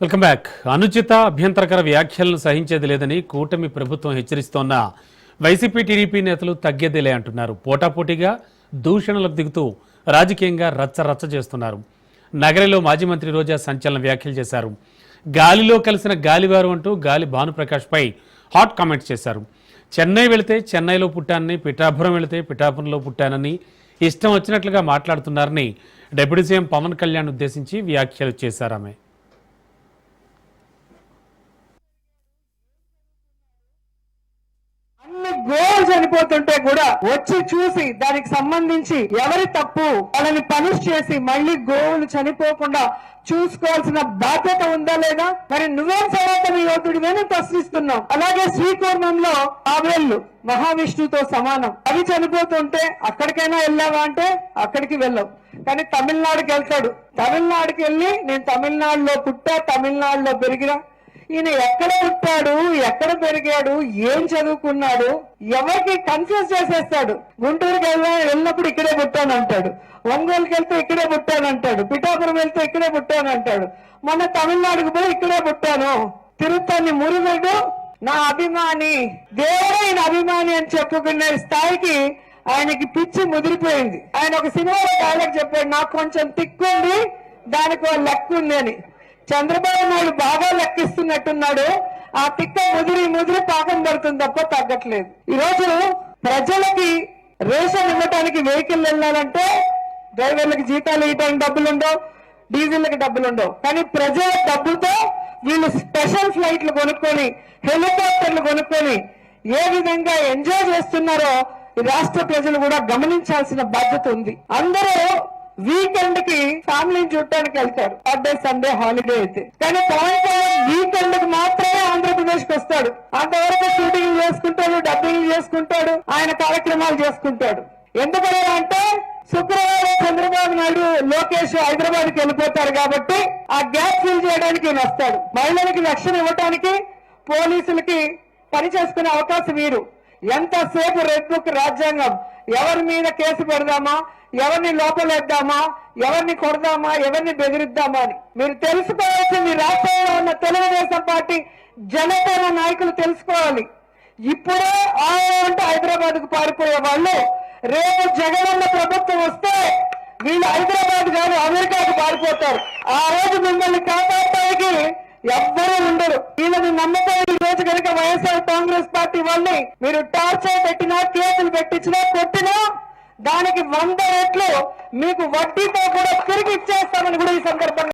Welcome back. అనుచిత అభ్యంతరకర వ్యాఖ్యలను సహించేది లేదని కూటమి ప్రభుత్వం హెచ్చరిస్తోన్న వైసీపీ టీడీపీ నేతలు తగ్గేదేలే అంటున్నారు. పోటాపోటీగా దూషణలకు దిగుతూ రాజకీయంగా రచ్చ చేస్తున్నారు. నగరిలో మాజీ మంత్రి రోజా సంచలన వ్యాఖ్యలు చేశారు. గాలిలో కలిసిన గాలివారు అంటూ గాలి భానుప్రకాష్పై హాట్ కామెంట్స్ చేశారు. చెన్నై వెళితే చెన్నైలో పుట్టానని, పిఠాపురం వెళితే పిఠాపురంలో పుట్టానని ఇష్టం వచ్చినట్లుగా మాట్లాడుతున్నారని డిప్యూటీ సీఎం పవన్ కళ్యాణ్ ఉద్దేశించి వ్యాఖ్యలు చేశారు. ఆమె గోలు చనిపోతుంటే కూడా వచ్చి చూసి దానికి సంబంధించి ఎవరి తప్పు వాళ్ళని పనిష్ చేసి మళ్ళీ గోవులు చనిపోకుండా చూసుకోవాల్సిన బాధ్యత ఉందా లేదా? మరి నువ్వేం సనాతన యోధుడివేని ప్రశ్నిస్తున్నావు. అలాగే శ్రీకూర్మంలో ఆవేళ్లు మహావిష్ణువుతో సమానం. అవి చనిపోతుంటే అక్కడికైనా వెళ్ళావా అంటే అక్కడికి వెళ్ళావు. కానీ తమిళనాడుకి వెళ్తాడు. తమిళనాడుకి వెళ్ళి నేను తమిళనాడులో పుట్టా, తమిళనాడులో పెరిగినా, ఈయన ఎక్కడ పుట్టాడు, ఎక్కడ పెరిగాడు, ఏం చదువుకున్నాడు, ఎవరికి కన్ఫ్యూజ్ చేసేస్తాడు. గుంటూరుకి వెళ్ళినప్పుడు ఇక్కడే పుట్టానంటాడు, ఒంగోలుకి వెళ్తే ఇక్కడే పుట్టానంటాడు, పిఠాపురం వెళ్తే ఇక్కడే పుట్టానంటాడు, మొన్న తమిళనాడుకు పోయి ఇక్కడే పుట్టాను, తిరుత్తని మురుగడు నా అభిమాని, దేవుడే ఈయన అభిమాని అని చెప్పుకునే స్థాయికి ఆయనకి పిచ్చి ముదిరిపోయింది. ఆయన ఒక సినిమాలో డైలాగ్ చెప్పాడు, నాకు కొంచెం తిక్కుంది, దానికి ఒక లెక్క ఉంది అని. చంద్రబాబు నాయుడు బాగా లెక్కిస్తున్నట్టున్నాడు. ఆ తిక్క ముదిరి పాకం పడుతుంది తప్ప తగ్గట్లేదు. ఈరోజు ప్రజలకి రేషన్ ఇవ్వడానికి వెహికల్ వెళ్ళాలంటే డ్రైవర్లకి జీతాలు ఇవ్వడానికి డబ్బులు ఉండవు, డీజిల్కి డబ్బులు ఉండవు. కానీ ప్రజల డబ్బులతో వీళ్ళు స్పెషల్ ఫ్లైట్లు కొనుక్కొని, హెలికాప్టర్లు కొనుక్కొని ఏ విధంగా ఎంజాయ్ చేస్తున్నారో ఈ రాష్ట్ర ప్రజలు కూడా గమనించాల్సిన బాధ్యత ఉంది. అందరూ వీకెండ్ కి ఫ్యామిలీని చూడటానికి వెళ్తారు, సాటర్డే సండే హాలిడే అయితే. కానీ పవన్ కళ్యాణ్ వీకెండ్ కి మాత్రమే ఆంధ్రప్రదేశ్ కి వస్తాడు. అంతవరకు షూటింగ్ చేసుకుంటాడు, డబ్బింగ్ చేసుకుంటాడు, ఆయన కార్యక్రమాలు చేసుకుంటాడు. ఎందుకని అంటే శుక్రవారం చంద్రబాబు నాయుడు, లోకేష్ హైదరాబాద్ కి వెళ్ళిపోతారు కాబట్టి ఆ గ్యాప్ ఫిల్ చేయడానికి ఈయన వస్తాడు. మహిళలకి రక్షణ ఇవ్వటానికి, పోలీసులకి పని చేసుకునే అవకాశం వీరు. ఎంతసేపు రెడ్ బుక్ రాజ్యాంగం, ఎవరి మీద కేసు పెడదామా, ఎవరిని లోపలేద్దామా, ఎవరిని కొడదామా, ఎవరిని బెదిరిద్దామా అని మీరు తెలుసుకోవాల్సింది రాష్ట్రంలో ఉన్న తెలుగుదేశం పార్టీ జనసేన నాయకులు తెలుసుకోవాలి. ఇప్పుడే అంటే హైదరాబాద్ కు పారిపోయే వాళ్ళు రేపు జగనన్న ప్రభుత్వం వస్తే వీళ్ళు హైదరాబాద్ కాదు అమెరికాకు పారిపోతారు. ఆ రోజు మిమ్మల్ని కాపాడటానికి ఎవ్వరూ ఉండరు. వీళ్ళని నమ్మకం రోజు కనుక వైఎస్ఆర్ కాంగ్రెస్ పార్టీ వాళ్ళని మీరు టార్చర్ పెట్టినా, కేసులు పెట్టించినా, కొట్టినా దానికి 100 రెట్లు మీకు వడ్డీతో కూడా తిరిగి ఇచ్చేస్తామని కూడా ఈ సందర్భంగా